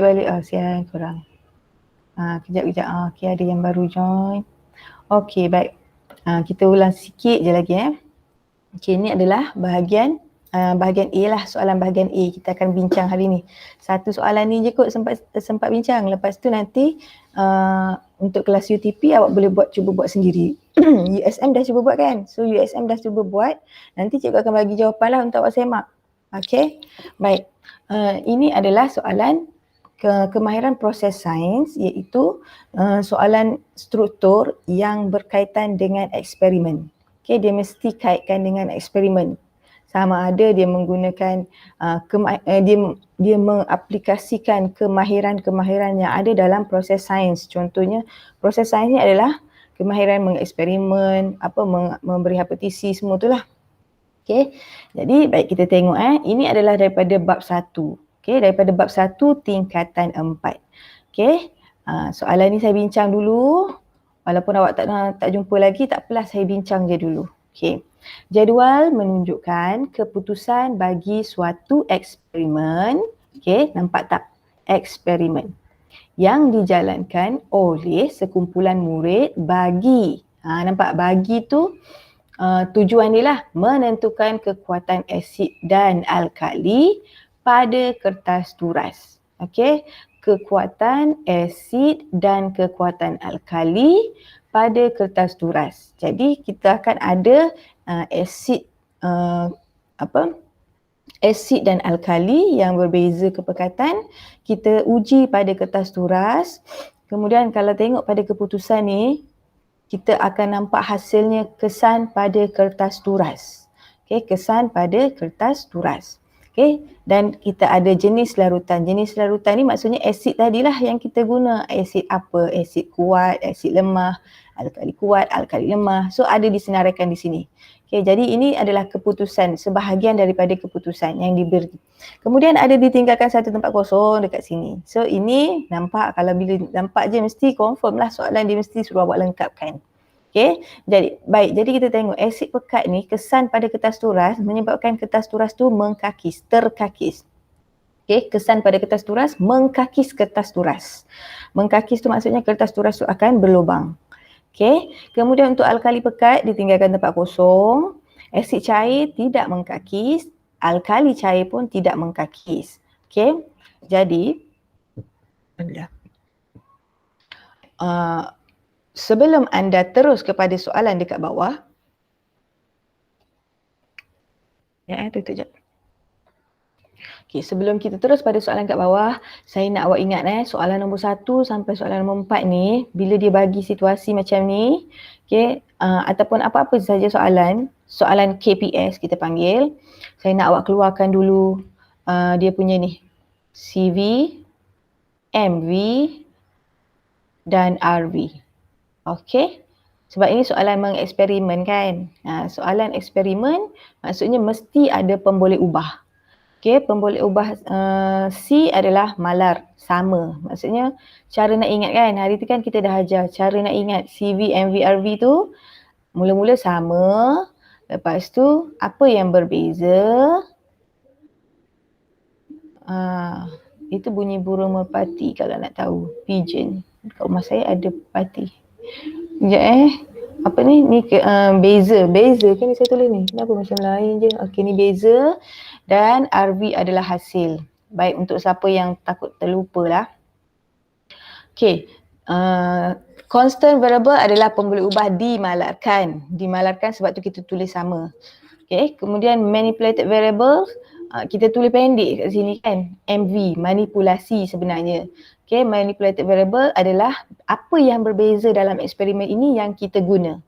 balik sian korang. Kejap. Okay, ada yang baru join. Okay, baik. Kita ulang sikit je lagi Okay, ni adalah bahagian A lah, soalan bahagian A kita akan bincang hari ni. Satu soalan ni je kot sempat bincang. Lepas tu nanti untuk kelas UTP awak boleh cuba buat sendiri. USM dah cuba buat kan? So USM dah cuba buat. Nanti cikgu akan bagi jawapan lah untuk awak semak. Okay, baik. Ini adalah soalan kemahiran proses sains, iaitu soalan struktur yang berkaitan dengan eksperimen. Okay, dia mesti kaitkan dengan eksperimen. Sama ada dia menggunakan dia mengaplikasikan kemahiran-kemahiran yang ada dalam proses sains. Contohnya proses sains ni adalah kemahiran mengeksperimen, memberi hipotesi, semua tu lah. Okay, jadi baik kita tengok ini adalah daripada bab 1. Okay, daripada bab 1 tingkatan 4. Okay, soalan ni saya bincang dulu. Walaupun awak tak jumpa lagi, tak apalah, saya bincang je dulu. Okay. Jadual menunjukkan keputusan bagi suatu eksperimen. Okay, nampak tak? Eksperimen yang dijalankan oleh sekumpulan murid bagi. Nampak? Bagi tu tujuan dia lah menentukan kekuatan asid dan alkali pada kertas turas. Okay, kekuatan asid dan kekuatan alkali pada kertas turas. Jadi kita akan ada asid asid dan alkali yang berbeza kepekatan. Kita uji pada kertas turas. Kemudian kalau tengok pada keputusan ni, kita akan nampak hasilnya kesan pada kertas turas. Okay, kesan pada kertas turas. Okay, dan kita ada jenis larutan. Jenis larutan ni maksudnya asid tadilah yang kita guna. Asid apa? Asid kuat, asid lemah, alkali kuat, alkali lemah. So ada disenaraikan di sini. Okay, jadi ini adalah keputusan, sebahagian daripada keputusan yang diberi. Kemudian ada ditinggalkan satu tempat kosong dekat sini. So ini nampak, kalau bila nampak je mesti confirm lah soalan dia mesti suruh awak lengkapkan. Okay, jadi baik, jadi kita tengok asid pekat ni kesan pada kertas turas menyebabkan kertas turas tu mengkakis, terkakis. Okay, kesan pada kertas turas mengkakis kertas turas. Mengkakis tu maksudnya kertas turas tu akan berlubang. Okay, kemudian untuk alkali pekat ditinggalkan tempat kosong. Asid cair tidak mengkakis, alkali cair pun tidak mengkakis. Okay, jadi sebelum anda terus kepada soalan dekat bawah, tutup jap. Okay, sebelum kita terus pada soalan kat bawah, saya nak awak ingat soalan nombor 1 sampai soalan nombor 4 ni, bila dia bagi situasi macam ni, okay, ataupun apa-apa saja soalan KPS kita panggil, saya nak awak keluarkan dulu dia punya ni, CV, MV dan RV. Okay, sebab ini soalan mengeksperimen kan. Soalan eksperimen maksudnya mesti ada pemboleh ubah. Okay, pemboleh ubah C adalah malar, sama. Maksudnya cara nak ingat kan, hari tu kan kita dah ajar cara nak ingat CV, MV, RV tu mula-mula sama. Lepas tu apa yang berbeza? Itu bunyi burung merpati kalau nak tahu, pigeon. Kat rumah saya ada pati. Sekejap apa ni? Ni beza kan ni saya tulis ni. Kenapa macam lain je? Okey, ni beza dan RV adalah hasil. Baik, untuk siapa yang takut terlupa lah. Okey, constant variable adalah pemboleh ubah dimalarkan. Dimalarkan sebab tu kita tulis sama. Okey, kemudian manipulated variable kita tulis pendek kat sini kan. MV, manipulasi sebenarnya. Okay, manipulated variable adalah apa yang berbeza dalam eksperimen ini yang kita guna.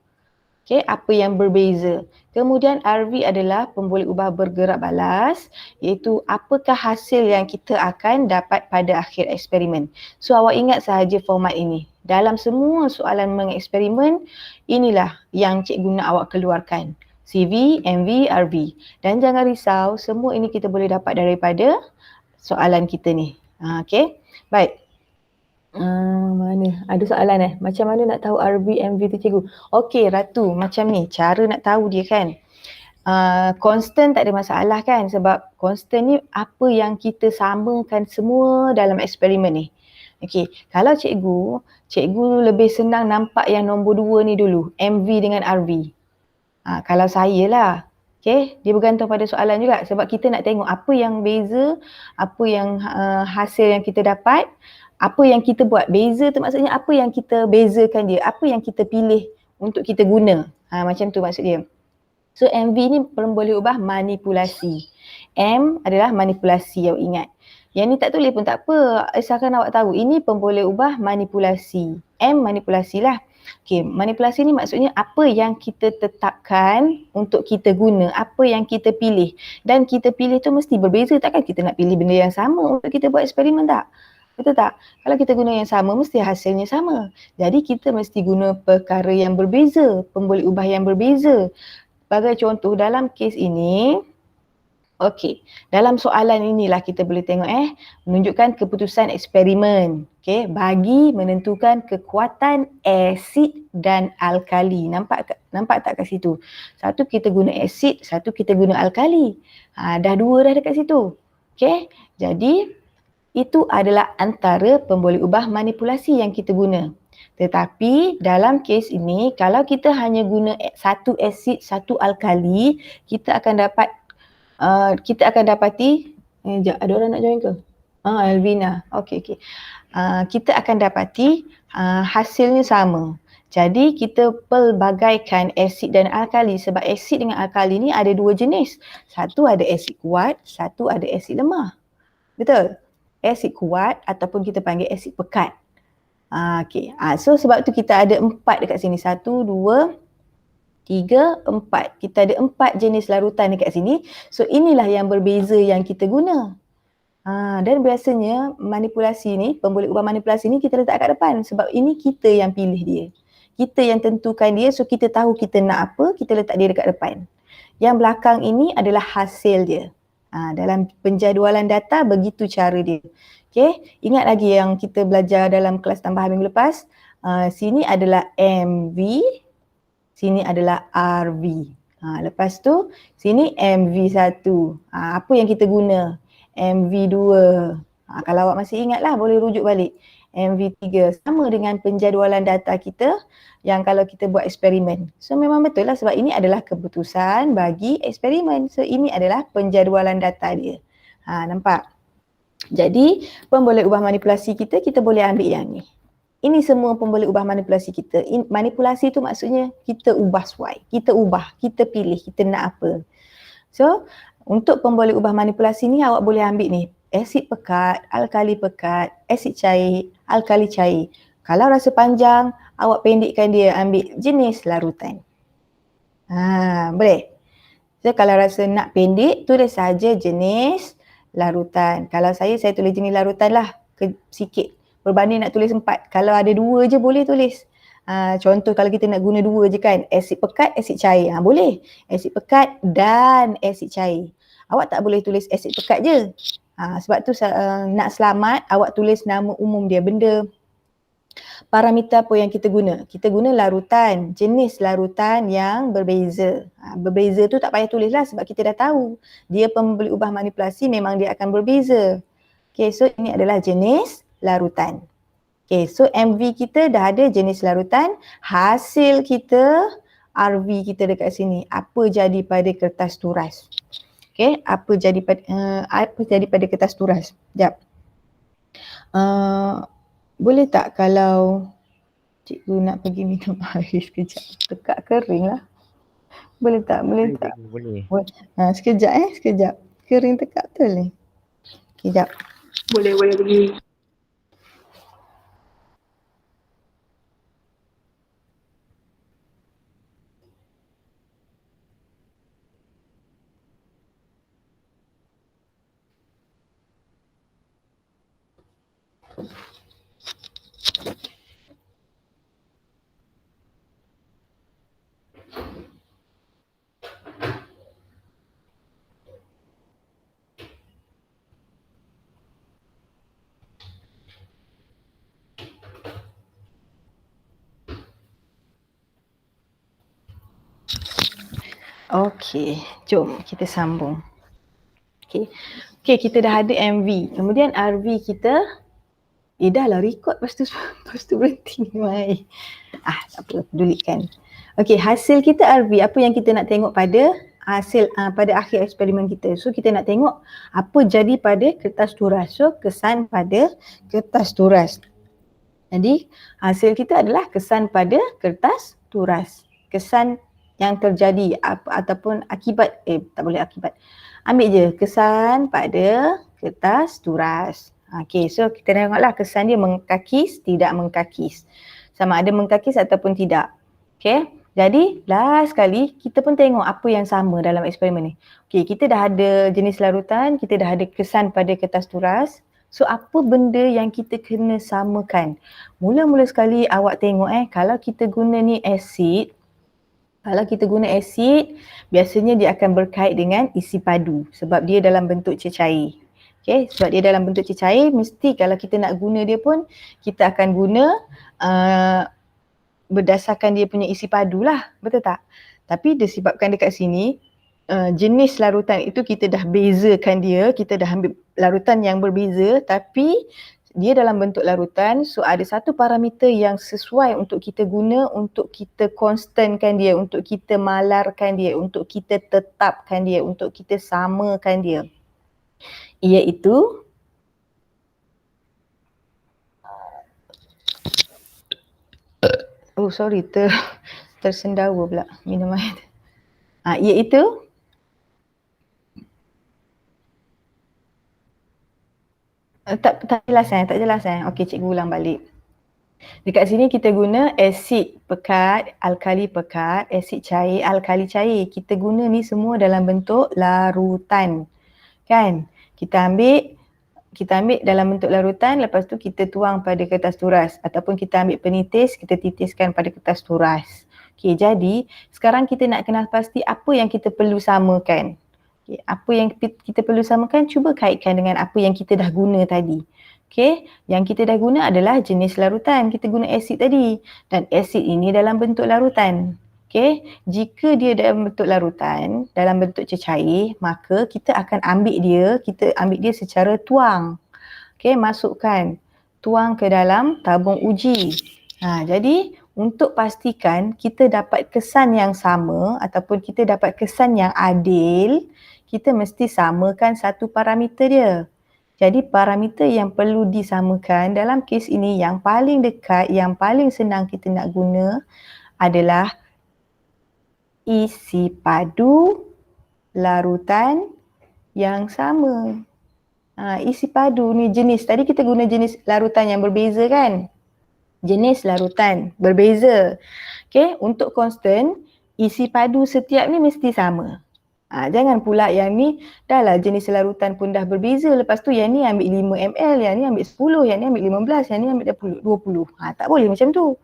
Okay, apa yang berbeza. Kemudian RV adalah pemboleh ubah bergerak balas, iaitu apakah hasil yang kita akan dapat pada akhir eksperimen. So awak ingat sahaja format ini. Dalam semua soalan mengeksperimen, inilah yang cikgu nak awak keluarkan. CV, MV, RV. Dan jangan risau, semua ini kita boleh dapat daripada soalan kita ni. Okay, baik. Mana? Ada soalan Macam mana nak tahu RV, MV tu cikgu? Okey, Ratu, macam ni cara nak tahu dia kan. Constant tak ada masalah kan, sebab constant ni apa yang kita samakan semua dalam eksperimen ni. Okey, kalau cikgu lebih senang nampak yang nombor 2 ni dulu, MV dengan RV. Kalau saya lah, okey, dia bergantung pada soalan juga, sebab kita nak tengok apa yang beza, apa yang hasil yang kita dapat, apa yang kita buat. Beza tu maksudnya apa yang kita bezakan dia, apa yang kita pilih untuk kita guna. Macam tu maksud dia. So MV ni boleh ubah manipulasi. M adalah manipulasi, awak ingat. Yang ni tak tulis pun tak apa, asalkan awak tahu ini pun boleh ubah manipulasi. M manipulasi lah. Okey, manipulasi ni maksudnya apa yang kita tetapkan untuk kita guna, apa yang kita pilih. Dan kita pilih tu mesti berbeza, takkan kita nak pilih benda yang sama untuk kita buat eksperimen tak? Betul tak? Kalau kita guna yang sama, mesti hasilnya sama. Jadi kita mesti guna perkara yang berbeza, pemboleh ubah yang berbeza. Sebagai contoh dalam kes ini, okey, dalam soalan inilah kita boleh tengok menunjukkan keputusan eksperimen. Okey, bagi menentukan kekuatan asid dan alkali. Nampak tak kat situ? Satu kita guna asid, satu kita guna alkali. Dah dua dah dekat situ. Okey, jadi itu adalah antara pemboleh ubah manipulasi yang kita guna. Tetapi dalam kes ini, kalau kita hanya guna satu asid, satu alkali, kita akan dapati, ada orang nak join ke? Elvina, okey. Kita akan dapati hasilnya sama. Jadi kita pelbagaikan asid dan alkali, sebab asid dengan alkali ni ada dua jenis. Satu ada asid kuat, satu ada asid lemah. Betul? Asid kuat ataupun kita panggil asid pekat. Okey. So sebab tu kita ada 4 dekat sini. 1, 2, 3, 4. Kita ada 4 jenis larutan dekat sini. So inilah yang berbeza yang kita guna. Dan biasanya manipulasi ni, pemboleh ubah manipulasi ni kita letak kat depan. Sebab ini kita yang pilih dia. Kita yang tentukan dia, so kita tahu kita nak apa, kita letak dia dekat depan. Yang belakang ini adalah hasil dia. Dalam penjadualan data, begitu cara dia. Okay, ingat lagi yang kita belajar dalam kelas tambahan minggu lepas. Sini adalah MV, sini adalah RV. Lepas tu, sini MV1. Apa yang kita guna? MV2. Kalau awak masih ingat lah, boleh rujuk balik. MV3 sama dengan penjadualan data kita yang kalau kita buat eksperimen. So memang betul lah, sebab ini adalah keputusan bagi eksperimen. So ini adalah penjadualan data dia. Nampak? Jadi pemboleh ubah manipulasi kita boleh ambil yang ni. Ini semua pemboleh ubah manipulasi kita. Manipulasi tu maksudnya kita ubah sesuai. Kita ubah, kita pilih, kita nak apa. So untuk pemboleh ubah manipulasi ni awak boleh ambil ni. Asid pekat, alkali pekat, asid cair, alkali cair. Kalau rasa panjang, awak pendekkan dia, ambil jenis larutan. Boleh? So kalau rasa nak pendek, tulis saja jenis larutan. Kalau saya tulis jenis larutan lah, sikit. Berbanding nak tulis 4. Kalau ada 2 je boleh tulis. Contoh kalau kita nak guna 2 je kan, asid pekat, asid cair. Boleh. Asid pekat dan asid cair. Awak tak boleh tulis asid pekat je. Sebab tu nak selamat, awak tulis nama umum dia, benda parameter apa yang kita guna. Kita guna larutan, jenis larutan yang berbeza. Berbeza tu tak payah tulis lah sebab kita dah tahu. Dia pemboleh ubah manipulasi memang dia akan berbeza. Okay, so ini adalah jenis larutan. Okay, so MV kita dah ada jenis larutan. Hasil kita, RV kita dekat sini. Apa jadi pada kertas turas? Okay, apa jadi pada kertas turas? Sekejap. Boleh tak kalau cikgu nak pergi minum air sekejap? Tekak kering lah. Boleh tak? Boleh tak? Boleh. Sekejap. Kering tekak betul ni. Sekejap. Boleh pergi. Okey, jom kita sambung. Okey, kita dah ada MV. Kemudian RV kita, dah lah record lepas tu berhenti. Mai. Tak apa, pedulikan. Okey, hasil kita RV, apa yang kita nak tengok pada hasil pada akhir eksperimen kita. So kita nak tengok apa jadi pada kertas turas. So kesan pada kertas turas. Jadi hasil kita adalah kesan pada kertas turas. Kesan yang terjadi ataupun akibat, tak boleh akibat. Ambil je kesan pada kertas turas. Okey, so kita tengoklah kesan dia mengkakis, tidak mengkakis. Sama ada mengkakis ataupun tidak. Okey, jadi last sekali kita pun tengok apa yang sama dalam eksperimen ni. Okey, kita dah ada jenis larutan, kita dah ada kesan pada kertas turas. So apa benda yang kita kena samakan? Mula-mula sekali awak tengok kalau kita guna ni asid, biasanya dia akan berkait dengan isi padu sebab dia dalam bentuk cecair. Okey, sebab dia dalam bentuk cecair, mesti kalau kita nak guna dia pun kita akan guna berdasarkan dia punya isi padu lah, betul tak? Tapi disebabkan dekat sini jenis larutan itu kita dah bezakan dia, kita dah ambil larutan yang berbeza tapi dia dalam bentuk larutan, so ada satu parameter yang sesuai untuk kita guna, untuk kita konstankan dia, untuk kita malarkan dia, untuk kita tetapkan dia, untuk kita samakan dia, iaitu tersendawa pula minum air. Iaitu tak jelas. Okey, cikgu ulang balik. Dekat sini kita guna asid pekat, alkali pekat, asid cair, alkali cair. Kita guna ni semua dalam bentuk larutan. Kan? Kita ambil dalam bentuk larutan, lepas tu kita tuang pada kertas turas ataupun kita ambil penitis, kita titiskan pada kertas turas. Okey, jadi sekarang kita nak kenal pasti apa yang kita perlu samakan. Okay, apa yang kita perlu samakan, cuba kaitkan dengan apa yang kita dah guna tadi. Okey, yang kita dah guna adalah jenis larutan. Kita guna asid tadi dan asid ini dalam bentuk larutan. Okey, jika dia dalam bentuk larutan, dalam bentuk cecair, maka kita akan ambil dia secara tuang. Okey, masukkan, tuang ke dalam tabung uji. Jadi untuk pastikan kita dapat kesan yang sama ataupun kita dapat kesan yang adil, kita mesti samakan satu parameter dia. Jadi parameter yang perlu disamakan dalam kes ini yang paling dekat, yang paling senang kita nak guna adalah isi padu larutan yang sama. Isi padu ni jenis, tadi kita guna jenis larutan yang berbeza kan? Jenis larutan berbeza. Okey, untuk konstan, isi padu setiap ni mesti sama. Jangan pula yang ni dah lah jenis larutan pun dah berbeza, lepas tu yang ni ambil 5 ml, yang ni ambil 10, yang ni ambil 15, yang ni ambil 20. Tak boleh macam tu.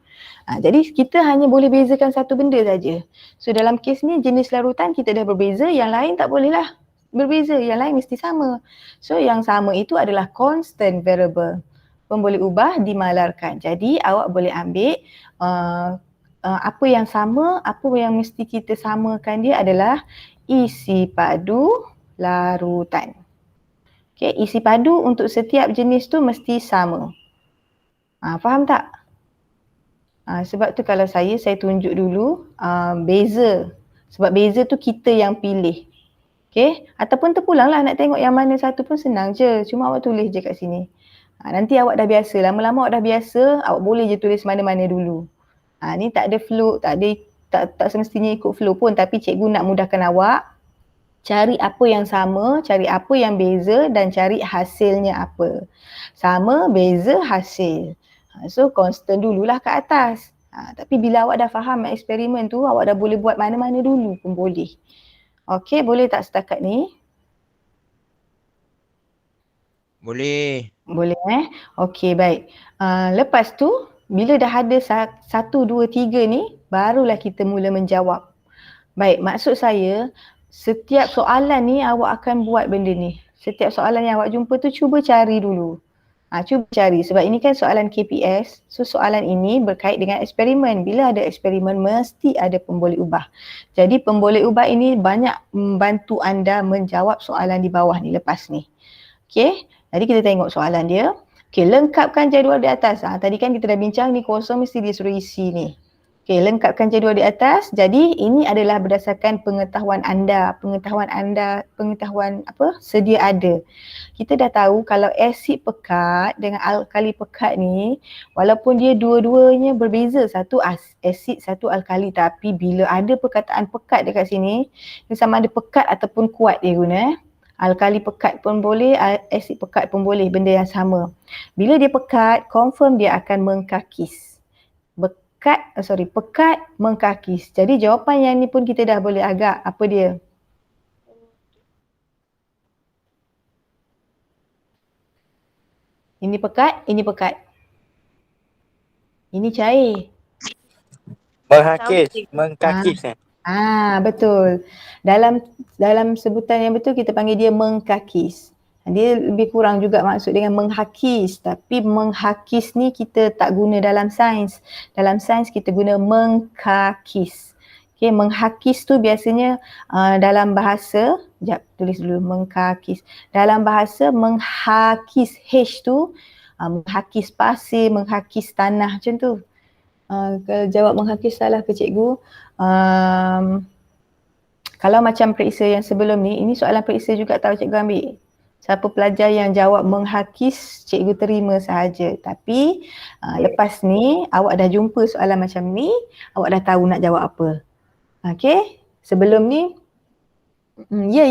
Jadi kita hanya boleh bezakan satu benda saja. So dalam kes ni jenis larutan kita dah berbeza, yang lain tak boleh lah berbeza, yang lain mesti sama. So yang sama itu adalah constant variable. Pun boleh ubah, dimalarkan. Jadi awak boleh ambil apa yang sama, apa yang mesti kita samakan dia adalah isi padu larutan. Okey, isi padu untuk setiap jenis tu mesti sama. Faham tak? Sebab tu kalau saya tunjuk dulu beza. Sebab beza tu kita yang pilih. Okey, ataupun terpulanglah nak tengok yang mana satu pun senang je. Cuma awak tulis je kat sini. Nanti awak dah biasa, lama-lama awak dah biasa, awak boleh je tulis mana-mana dulu. Ni tak ada flow, tak semestinya ikut flow pun, tapi cikgu nak mudahkan awak. Cari apa yang sama, cari apa yang beza dan cari hasilnya apa. Sama, beza, hasil. So constant dululah kat atas. Tapi bila awak dah faham eksperimen tu, awak dah boleh buat mana-mana dulu pun boleh. Okey, boleh tak setakat ni? Boleh. Boleh Okey, baik. Lepas tu, bila dah ada 1, 2, 3 ni, barulah kita mula menjawab. Baik, maksud saya, setiap soalan ni awak akan buat benda ni. Setiap soalan yang awak jumpa tu cuba cari dulu. Cuba cari sebab ini kan soalan KPS. So soalan ini berkait dengan eksperimen. Bila ada eksperimen mesti ada pemboleh ubah. Jadi pemboleh ubah ini banyak membantu anda menjawab soalan di bawah ni lepas ni. Okey, jadi kita tengok soalan dia. Okey, lengkapkan jadual di atas. Tadi kan kita dah bincang ni kosong mesti dia suruh isi ni. Okey, lengkapkan jadual di atas. Jadi ini adalah berdasarkan pengetahuan anda sedia ada. Kita dah tahu kalau asid pekat dengan alkali pekat ni walaupun dia dua-duanya berbeza, satu asid satu alkali, tapi bila ada perkataan pekat dekat sini, dia sama ada pekat ataupun kuat dia guna. Alkali pekat pun boleh, asid pekat pun boleh, benda yang sama. Bila dia pekat, confirm dia akan mengkakis. Pekat mengkakis. Jadi jawapan yang ni pun kita dah boleh agak apa dia? Ini pekat, ini pekat. Ini cair. Mengkakis. Betul. Dalam sebutan yang betul kita panggil dia mengkakis. Dia lebih kurang juga maksud dengan menghakis, tapi menghakis ni kita tak guna dalam sains. Dalam sains kita guna mengkakis. Okay, menghakis tu biasanya dalam bahasa, tulis dulu mengkakis. Dalam bahasa menghakis, H tu menghakis pasir, menghakis tanah macam tu. Kalau jawab menghakis salah ke cikgu, kalau macam periksa yang sebelum ni, ini soalan periksa juga tahu cikgu ambil. Siapa pelajar yang jawab menghakis, cikgu terima sahaja. Tapi lepas ni awak dah jumpa soalan macam ni, awak dah tahu nak jawab apa. Okey, sebelum ni, ya.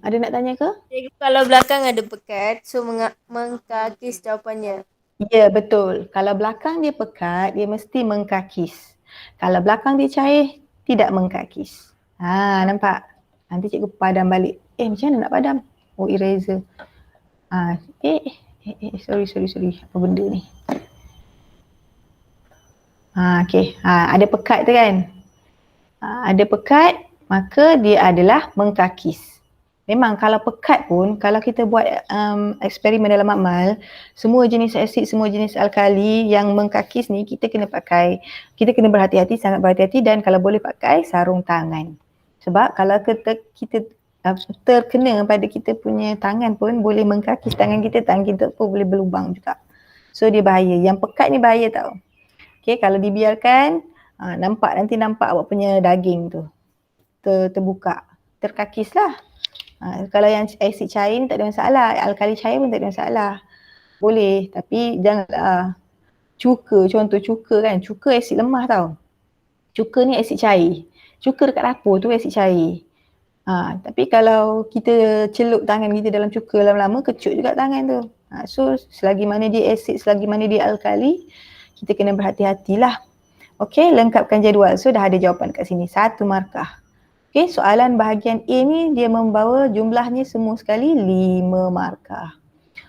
Ada nak tanya ke? Cikgu, kalau belakang ada pekat, so mengkakis jawapannya. Ya, betul. Kalau belakang dia pekat, dia mesti mengkakis. Kalau belakang dia cair, tidak mengkakis. Nampak? Nanti cikgu padam balik. Macam mana nak padam? Oh, eraser. Sorry. Apa benda ni? Okey. Ada pekat tu kan? Ada pekat, maka dia adalah mengkakis. Memang kalau pekat pun, kalau kita buat eksperimen dalam makmal, semua jenis asid, semua jenis alkali yang mengkakis ni kita kena berhati-hati, sangat berhati-hati, dan kalau boleh pakai sarung tangan. Sebab kalau kita terkena pada kita punya tangan pun boleh mengkakis tangan kita pun boleh berlubang juga. So dia bahaya. Yang pekat ni bahaya tau. Okay, kalau dibiarkan, nanti nampak awak punya daging tu terbuka, terkakis lah. Kalau yang asid cair ni tak ada masalah, alkali cair pun tak ada masalah. Boleh, tapi janganlah contoh cuka kan, cuka asid lemah tau. Cuka ni asid cair. Cuka dekat dapur tu asid cair. Tapi kalau kita celup tangan kita dalam cuka lama-lama, kecut juga tangan tu. So selagi mana dia asid, selagi mana dia alkali, kita kena berhati-hatilah. Okey, lengkapkan jadual. So dah ada jawapan kat sini, 1 markah. Okey, soalan bahagian A ni dia membawa jumlahnya semua sekali 5 markah.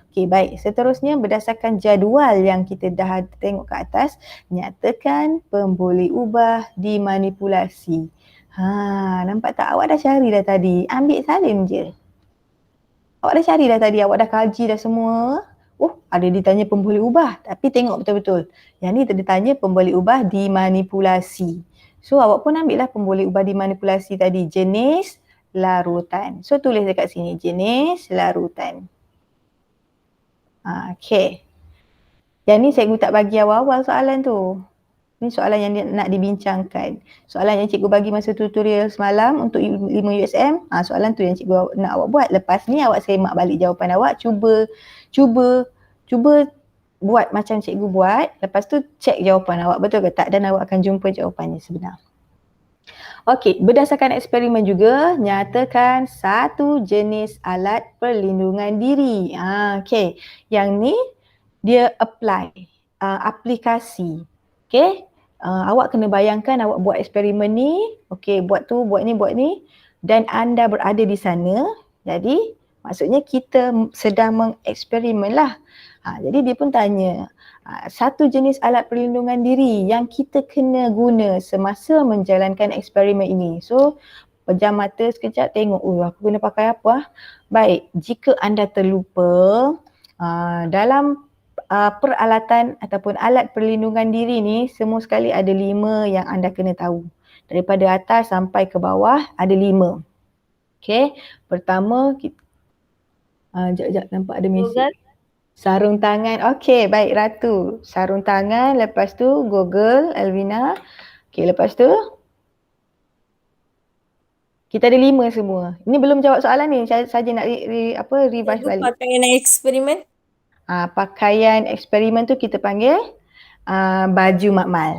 Okey, baik. Seterusnya berdasarkan jadual yang kita dah tengok ke atas, nyatakan pemboleh ubah dimanipulasi. Nampak tak? Awak dah cari dah tadi. Ambil salin je. Awak dah cari dah tadi, awak dah kaji dah semua. Ada ditanya pemboleh ubah, tapi tengok betul-betul. Yang ni ditanya pemboleh ubah dimanipulasi. So awak pun ambil lah pemboleh ubah dimanipulasi tadi, jenis larutan. So tulis dekat sini, jenis larutan. Okey. Yang ni cikgu tak bagi awal-awal soalan tu. Ni soalan yang nak dibincangkan. Soalan yang cikgu bagi masa tutorial semalam untuk 5 USM, soalan tu yang cikgu nak awak buat. Lepas ni awak semak balik jawapan awak, cuba buat macam cikgu buat. Lepas tu cek jawapan awak betul ke tak, dan awak akan jumpa jawapannya sebenar. Okey, berdasarkan eksperimen juga, nyatakan satu jenis alat perlindungan diri. Okey, yang ni dia aplikasi. Okey, awak kena bayangkan awak buat eksperimen ni, okey, buat ni dan anda berada di sana. Jadi maksudnya kita sedang mengeksperimen lah. Jadi dia pun tanya, satu jenis alat perlindungan diri yang kita kena guna semasa menjalankan eksperimen ini. So pejam mata sekejap, tengok, aku kena pakai apa? Baik, jika anda terlupa, dalam peralatan ataupun alat perlindungan diri ni semua sekali ada 5 yang anda kena tahu. Daripada atas sampai ke bawah ada 5. Okey, pertama kita jap nampak ada mesej. Google. Sarung tangan. Okey, baik Ratu. Sarung tangan, lepas tu Google, Elvina. Okey, lepas tu kita ada 5 semua. Ini belum jawab soalan ni. Saya saja nak revise Cikgu balik. pakaian eksperimen. Pakaian eksperimen tu kita panggil baju makmal.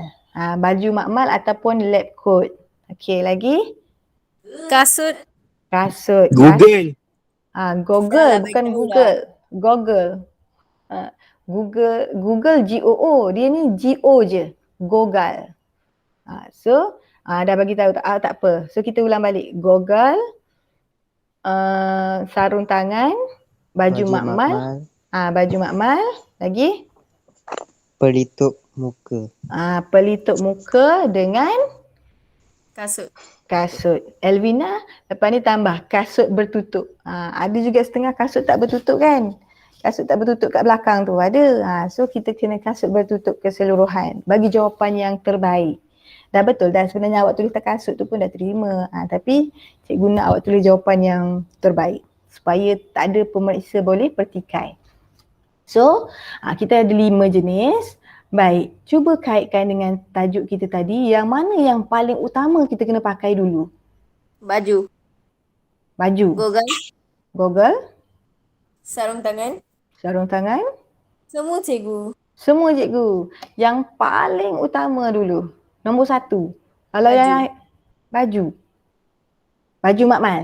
Baju makmal ataupun lab coat. Okey, lagi Kasut. kasut. Google. Google Salah bukan bagi Google. Google. Google G-O-O. Dia ni G-O je. Google. So dah bagi tahu tak apa. So kita ulang balik. Google, sarung tangan, baju makmal. Baju makmal. Lagi? Pelitup muka. Pelitup muka dengan Kasut. kasut. Elvina, lepas ni tambah kasut bertutup. Ada juga setengah kasut tak bertutup kan? Kasut tak bertutup kat belakang tu ada. So kita kena kasut bertutup keseluruhan. Bagi jawapan yang terbaik. Dah betul dah sebenarnya awak tulis tak kasut tu pun dah terima. Tapi cikgu nak awak tulis jawapan yang terbaik. Supaya tak ada pemeriksa boleh pertikai. So kita ada 5 jenis. Baik, cuba kaitkan dengan tajuk kita tadi. Yang mana yang paling utama kita kena pakai dulu? Baju. Baju. Google. Google. Sarung tangan. Sarung tangan. Semua cikgu. Semua cikgu. Yang paling utama dulu. Nombor 1. Kalau Baju. yang baju. Baju makmal.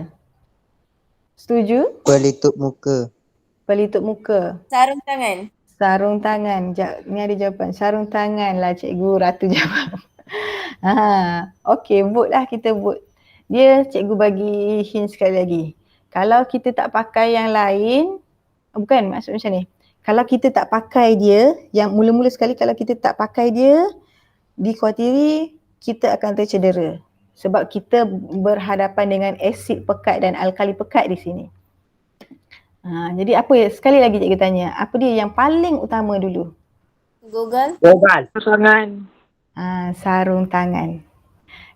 Setuju? Pelitup muka. Pelitup muka. Sarung tangan. Sarung tangan. Ni ada jawapan. Sarung tangan lah cikgu. Ratu jawab. Okey, vote lah kita vote. Dia cikgu bagi hint sekali lagi. Kalau kita tak pakai yang lain, bukan maksud macam ni. Kalau kita tak pakai dia, yang mula-mula sekali kalau kita tak pakai dia, dikhawatiri kita akan tercedera. Sebab kita berhadapan dengan asid pekat dan alkali pekat di sini. Jadi apa sekali lagi cikgu tanya, apa dia yang paling utama dulu? Google. Sarung tangan.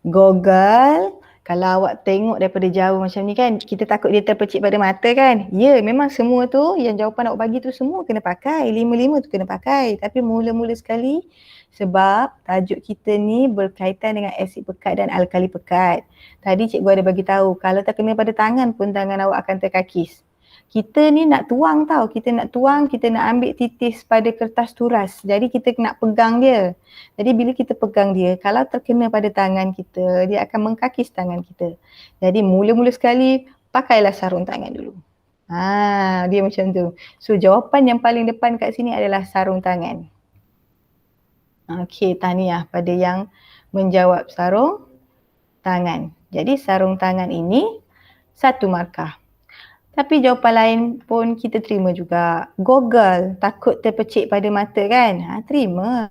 Goggle, kalau awak tengok daripada jauh macam ni kan, kita takut dia terpercik pada mata kan? Ya, memang semua tu yang jawapan awak bagi tu semua kena pakai. 5-5 tu kena pakai. Tapi mula-mula sekali sebab tajuk kita ni berkaitan dengan asid pekat dan alkali pekat. Tadi cikgu ada bagi tahu kalau tak kena pada tangan pun tangan awak akan terkakis. Kita ni nak tuang tau, kita nak ambil titis pada kertas turas. Jadi kita nak pegang dia. Jadi bila kita pegang dia, kalau terkena pada tangan kita, dia akan mengkakis tangan kita. Jadi mula-mula sekali, pakailah sarung tangan dulu. Dia macam tu. So jawapan yang paling depan kat sini adalah sarung tangan. Okey, tahniah pada yang menjawab sarung tangan. Jadi sarung tangan ini 1 markah. Tapi jawapan lain pun kita terima juga. Google, takut terpercik pada mata kan? Terima.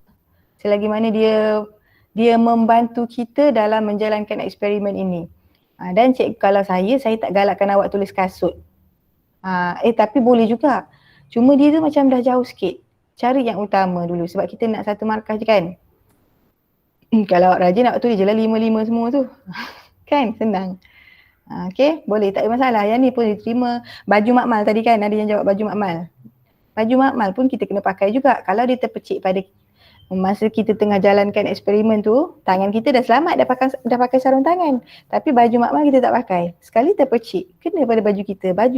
Selagi mana dia membantu kita dalam menjalankan eksperimen ini. Dan kalau saya tak galakkan awak tulis kasut. Tapi boleh juga. Cuma dia tu macam dah jauh sikit. Cari yang utama dulu sebab kita nak 1 markah je kan. Kalau awak rajin awak tulis je lah 5-5 semua tu. Kan? Senang. Okey, boleh, tak ada masalah. Yang ni pun diterima. Baju makmal tadi kan, ada yang jawab baju makmal. Baju makmal pun kita kena pakai juga. Kalau dia terpercik pada masa kita tengah jalankan eksperimen tu, tangan kita dah selamat, dah pakai sarung tangan. Tapi baju makmal kita tak pakai. Sekali terpercik, kena pada baju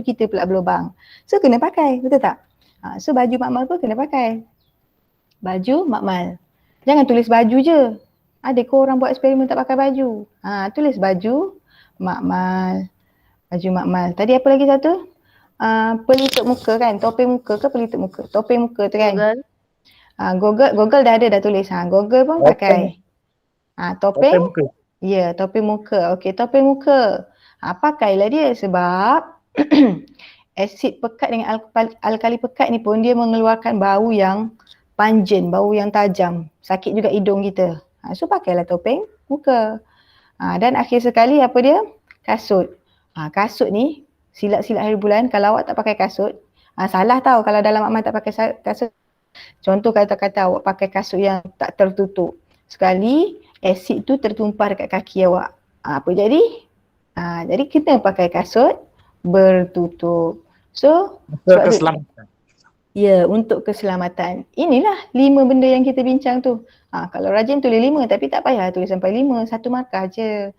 kita pula berlubang. So kena pakai, betul tak? So baju makmal pun kena pakai. Baju makmal. Jangan tulis baju je. Ada ke orang buat eksperimen tak pakai baju? Tulis baju makmal. Baju makmal. Tadi apa lagi satu? Pelitup muka kan? Topeng muka ke pelitup muka? Topeng muka tu kan? Google dah ada dah tulis. Google pun pakai. Topeng muka. Ya, topeng muka. Okey, topeng muka. Pakailah dia sebab asid pekat dengan alkali pekat ni pun dia mengeluarkan bau yang pungent, bau yang tajam. Sakit juga hidung kita. So pakailah topeng muka. Dan akhir sekali apa dia? Kasut. Kasut ni silap-silap hari bulan kalau awak tak pakai kasut, salah tau kalau dalam makmal tak pakai kasut. Contoh kata-kata awak pakai kasut yang tak tertutup. Sekali asid tu tertumpah dekat kaki awak. Apa jadi? Jadi kita pakai kasut bertutup. So, sebab tu, Keselamatan. ya, untuk keselamatan. Inilah 5 benda yang kita bincang tu. Kalau rajin tulis 5 tapi tak payah tulis sampai 5, satu markah je.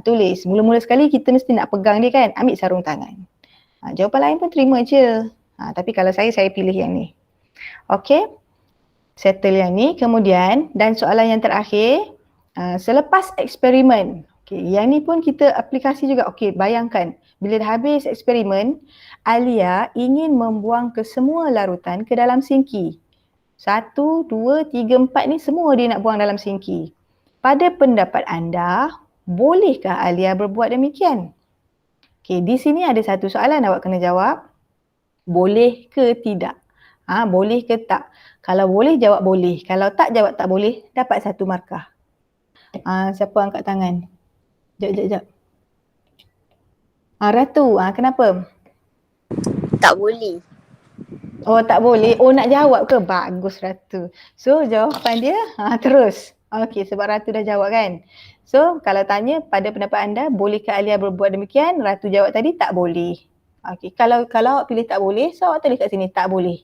Tulis. Mula-mula sekali kita mesti nak pegang dia kan. Ambil sarung tangan. Jawapan lain pun terima je. Tapi kalau saya pilih yang ni. Okey. Settle yang ni. Kemudian, dan soalan yang terakhir, selepas eksperimen. Okay, yang ni pun kita aplikasi juga. Okey, bayangkan. Bila dah habis eksperimen, Alia ingin membuang kesemua larutan ke dalam sinki. 1, 2, 3, 4 ni semua dia nak buang dalam sinki. Pada pendapat anda, bolehkah Alia berbuat demikian? Okey, di sini ada satu soalan awak kena jawab. Boleh ke tidak? Boleh ke tak? Kalau boleh, jawab boleh. Kalau tak, jawab tak boleh. Dapat satu markah. Siapa angkat tangan? Sekejap. Ratu, kenapa? Tak boleh. Oh, tak boleh. Oh, nak jawab ke? Bagus Ratu. So, jawapan dia terus. Okey, sebab Ratu dah jawab kan? So, kalau tanya pada pendapat anda, bolehkah Alia berbuat demikian? Ratu jawab tadi, tak boleh. Okey, kalau awak pilih tak boleh, so awak tulis kat sini, tak boleh.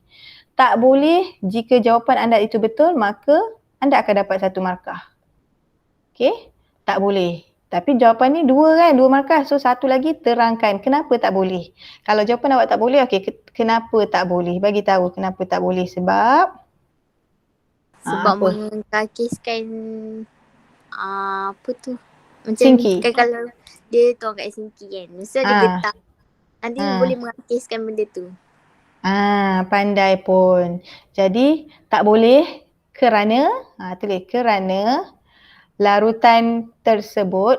Tak boleh, jika jawapan anda itu betul, maka anda akan dapat satu markah. Okey, tak boleh. Tapi jawapan ni 2 kan, 2 markah. So satu lagi terangkan kenapa tak boleh. Kalau jawapan awak tak boleh, okey, kenapa tak boleh? Bagi tahu kenapa tak boleh. Sebab Sebab apa? mengkakiskan apa tu? Macam Sinki. kan kalau dia tuang kat sinki kan. Mesti dia getah. Nanti boleh mengakiskan benda tu. Pandai pun. Jadi tak boleh kerana, tulis kerana larutan tersebut,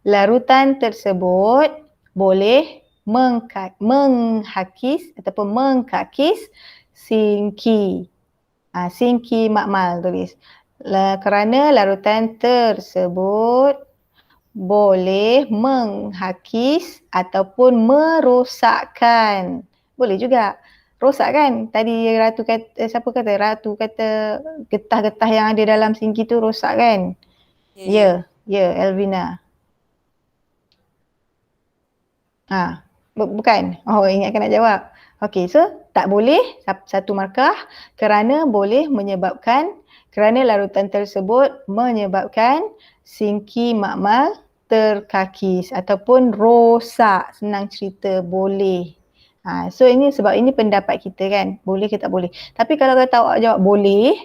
larutan tersebut boleh menghakis ataupun mengkakis sinki. Sinki makmal tulis. Kerana larutan tersebut boleh menghakis ataupun merosakkan. Boleh juga. Rosak kan? Tadi Ratu kata, siapa kata? Ratu kata getah-getah yang ada dalam sinki tu rosak kan? Ya, Elvina. Bukan? Oh, ingatkan nak jawab. Okey, so tak boleh, satu markah, kerana boleh menyebabkan, kerana larutan tersebut menyebabkan sinki makmal terkakis ataupun rosak. Senang cerita, boleh. So ini sebab ini pendapat kita kan, boleh ke tak boleh. Tapi kalau kata awak jawab boleh,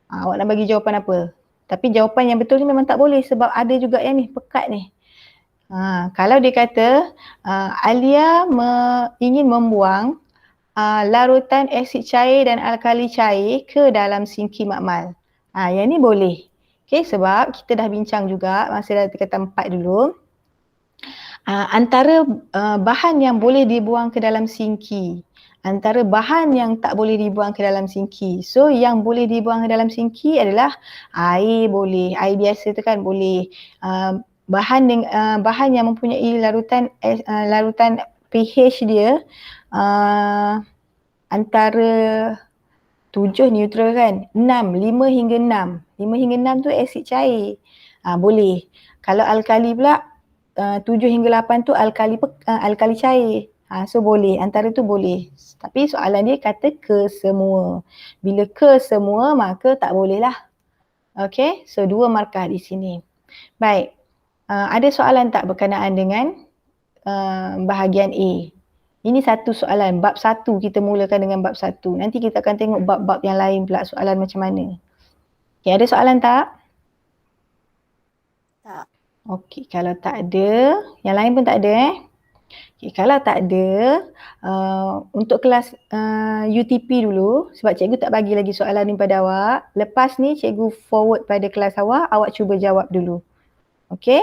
awak nak bagi jawapan apa? Tapi jawapan yang betul ni memang tak boleh sebab ada juga yang ni, pekat ni. Kalau dia kata Alia ingin membuang larutan asid cair dan alkali cair ke dalam sinki makmal. Yang ni boleh. Okay, sebab kita dah bincang juga masa dah kata 4 dulu. Antara bahan yang boleh dibuang ke dalam sinki, antara bahan yang tak boleh dibuang ke dalam sinki. So yang boleh dibuang ke dalam sinki adalah air boleh, air biasa tu kan boleh. Bahan yang mempunyai larutan pH dia antara 7 neutral kan, 6, 5 hingga 6. 5 hingga 6 tu asid cair. Boleh. Kalau alkali pula 7 hingga 8 tu alkali cair. So boleh, antara tu boleh. Tapi soalan dia kata ke semua. Bila ke semua maka tak boleh lah. Okay, so 2 markah di sini. Baik, ada soalan tak berkenaan dengan bahagian A? Ini satu soalan, bab 1 kita mulakan dengan bab 1. Nanti kita akan tengok bab-bab yang lain pula soalan macam mana. Okay, ada soalan tak? Tak. Okey, kalau tak ada, yang lain pun tak ada Okay, kalau tak ada, untuk kelas UTP dulu, sebab cikgu tak bagi lagi soalan ni pada awak. Lepas ni cikgu forward pada kelas awak cuba jawab dulu. Okey.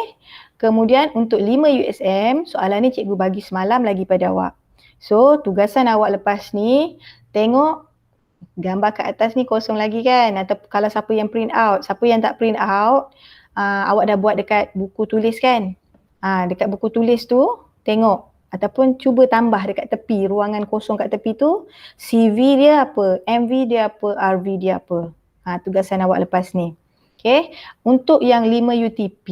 Kemudian untuk 5 USM, soalan ni cikgu bagi semalam lagi pada awak. So, tugasan awak lepas ni, tengok gambar kat atas ni kosong lagi kan? Atau kalau siapa yang print out, siapa yang tak print out, awak dah buat dekat buku tulis kan? Dekat buku tulis tu, tengok ataupun cuba tambah dekat tepi, ruangan kosong kat tepi tu, CV dia apa, MV dia apa, RV dia apa. Tugasan awak lepas ni. Okay, untuk yang 5 UTP,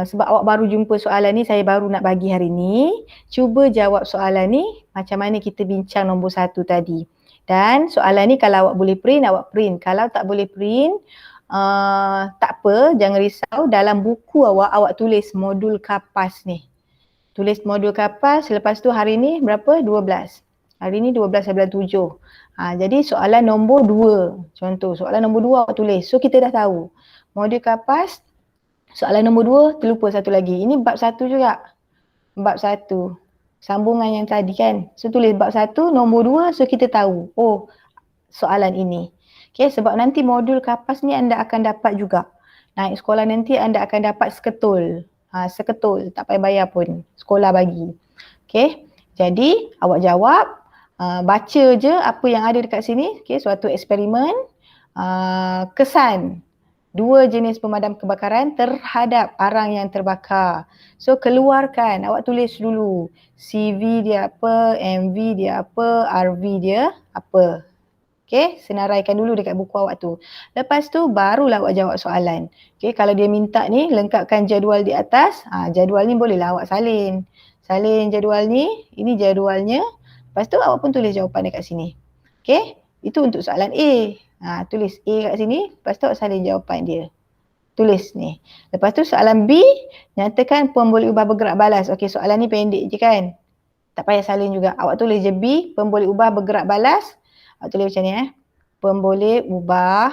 sebab awak baru jumpa soalan ni, saya baru nak bagi hari ni, cuba jawab soalan ni macam mana kita bincang nombor 1 tadi. Dan soalan ni kalau awak boleh print, awak print. Kalau tak boleh print, tak apa, jangan risau. Dalam buku awak tulis modul kapas ni. Tulis modul kapas, lepas tu hari ni berapa? 12. Hari ni 12/7. Jadi soalan nombor 2. Contoh, soalan nombor 2 awak tulis. So kita dah tahu. Modul kapas, soalan nombor 2, terlupa satu lagi. Ini bab 1 juga. Bab 1. Sambungan yang tadi kan. So tulis bab 1, nombor 2, so kita tahu. Oh, soalan ini. Okay, sebab nanti modul kapas ni anda akan dapat juga. Naik sekolah nanti anda akan dapat seketul. Seketul, tak payah bayar pun. Sekolah bagi. Okay, jadi awak jawab. Baca je apa yang ada dekat sini. Okay, suatu eksperimen. Kesan 2 jenis pemadam kebakaran terhadap arang yang terbakar. So keluarkan, awak tulis dulu CV dia apa, MV dia apa, RV dia apa. Okay, senaraikan dulu dekat buku awak tu. Lepas tu barulah awak jawab soalan. Okay, kalau dia minta ni lengkapkan jadual di atas, jadual ni bolehlah awak salin. Salin jadual ni, ini jadualnya. Lepas tu awak pun tulis jawapan dekat sini. Okay, itu untuk soalan A. Tulis A kat sini, lepas tu awak salin jawapan dia. Tulis ni. Lepas tu soalan B, nyatakan pemboleh ubah bergerak balas. Okey, soalan ni pendek je kan. Tak payah salin juga. Awak tulis je B, pemboleh ubah bergerak balas. Awak tulis macam ni pemboleh ubah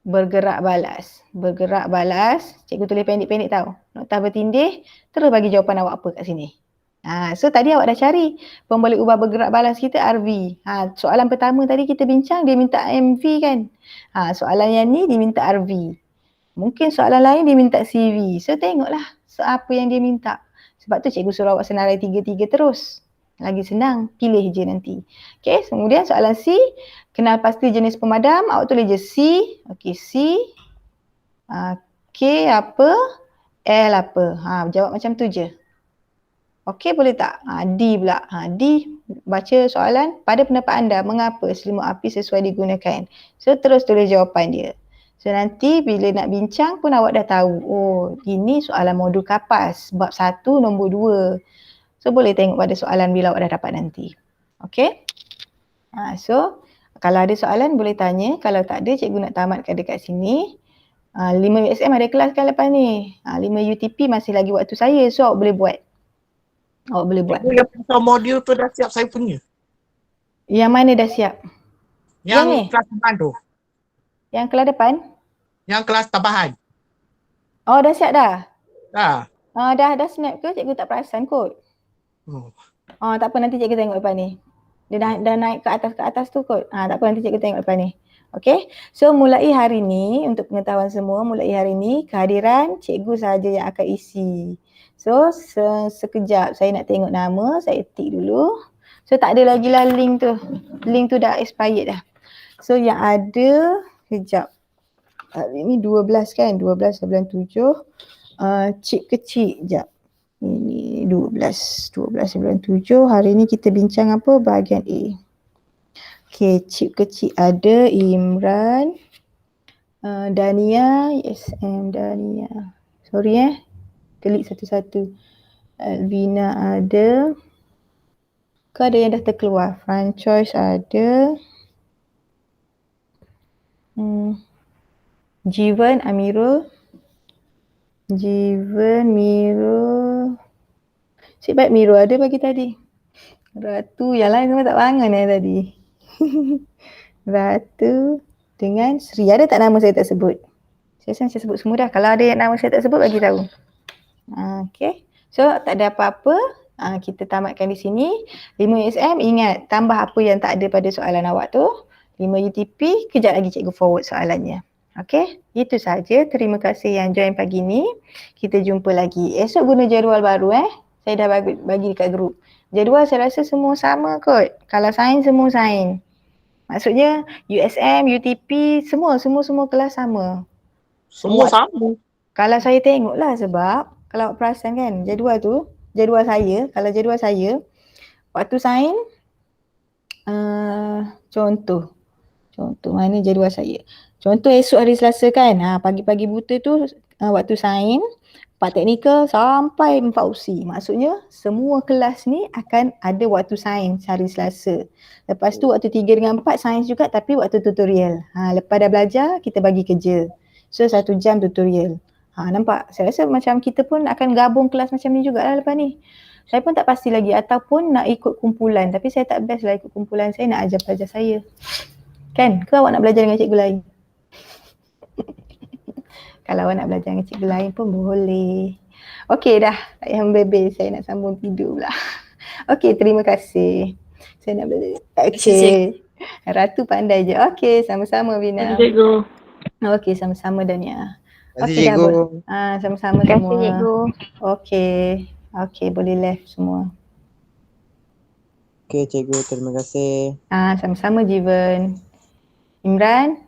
bergerak balas. Bergerak balas. Cikgu tulis pendek-pendek tau. Notah bertindih, terus bagi jawapan awak apa kat sini. So tadi awak dah cari pemboleh ubah bergerak balas kita RV. Soalan pertama tadi kita bincang dia minta MV kan. Soalan yang ni dia minta RV. Mungkin soalan lain dia minta CV. So tengoklah apa yang dia minta. Sebab tu cikgu suruh awak senarai 3-3 terus. Lagi senang, pilih je nanti. Okay, kemudian soalan C, kenal pasti jenis pemadam. Awak tulis je C. Okay, C. K apa, L apa. Jawab macam tu je. Okey, boleh tak? D pula. D, baca soalan. Pada pendapat anda, mengapa selimut api sesuai digunakan? So, terus tulis jawapan dia. So, nanti bila nak bincang pun awak dah tahu. Oh, ini soalan modul kapas. Bab 1, nombor 2. So, boleh tengok pada soalan bila awak dah dapat nanti. Okey? So, kalau ada soalan boleh tanya. Kalau tak ada, cikgu nak tamatkan dekat sini. 5 USM ada kelas kan lepas ni. 5 UTP masih lagi waktu saya. So, awak boleh buat. Awak boleh buat. Yang pasal modul tu dah siap saya punya. Yang mana dah siap? Yang ni? Kelas tambahan tu. Yang kelas depan? Yang kelas tambahan. Oh, dah siap dah? Dah. Dah snap ke? Cikgu tak perasan kot. Tak apa, nanti cikgu tengok lepas ni. Dia dah naik ke atas tu kot. Tak apa, nanti cikgu tengok lepas ni. Okay, so mulai hari ni, untuk pengetahuan semua, mulai hari ni kehadiran cikgu sahaja yang akan isi. So, sekejap saya nak tengok nama, saya tik dulu. So, tak ada lagi lah link tu. Link tu dah expired dah. So, yang ada, kejap. Hari ni 12 kan? 12/7. Cik kecil, kejap. Ini 12/7. Hari ni kita bincang apa? Bahagian A. Okay, cik kecil ada Imran, Dania, Dania. Sorry klik satu-satu. Alvina ada. Ke ada yang dah terkeluar? Francois ada. Jivan, Amirul. Jivan, Mirul. Cik baik Mirul ada pagi tadi. Ratu, yang lain semua tak bangun tadi. Ratu dengan Sri. Ada tak nama saya tak sebut? Saya sebut semua dah. Kalau ada yang nama saya tak sebut, bagi tahu. Okay. So, tak ada apa-apa. Kita tamatkan di sini. 5 USM, ingat tambah apa yang tak ada pada soalan awak tu. 5 UTP, kejap lagi cikgu forward soalannya. Okay, itu sahaja. Terima kasih yang join pagi ni. Kita jumpa lagi. Esok guna jadual baru Saya dah bagi dekat grup. Jadual saya rasa semua sama kot. Kalau sains, semua sains. Maksudnya USM, UTP, semua kelas sama. Semua sama. Kalau saya tengok lah sebab kalau awak perasan kan, jadual saya, kalau jadual saya, waktu sains, contoh mana jadual saya. Contoh esok hari Selasa kan, pagi-pagi buta tu waktu sains, 4 teknikal sampai 4 UC. Maksudnya semua kelas ni akan ada waktu sains hari Selasa. Lepas tu waktu 3 dengan 4 sains juga tapi waktu tutorial. Lepas dah belajar kita bagi kerja. So 1 jam tutorial. Nampak? Saya rasa macam kita pun akan gabung kelas macam ni jugalah lepas ni. Saya pun tak pasti lagi ataupun nak ikut kumpulan. Tapi saya tak best lah ikut kumpulan, saya nak ajar pelajar saya. Kan? Ke awak nak belajar dengan cikgu lain? Kalau awak nak belajar dengan cikgu lain pun boleh. Okey dah, tak payah membebel, saya nak sambung tidur pula. Okey, terima kasih. Saya nak belajar. Okey. Ratu pandai je. Okey, sama-sama Bina. Cikgu. Okey, sama-sama Dania. Terima kasih Okey dah. cikgu. Sama-sama Terima kasih semua. cikgu. Okey. Okey, boleh left semua. Okey cikgu, terima kasih. Sama-sama Jiven. Imran,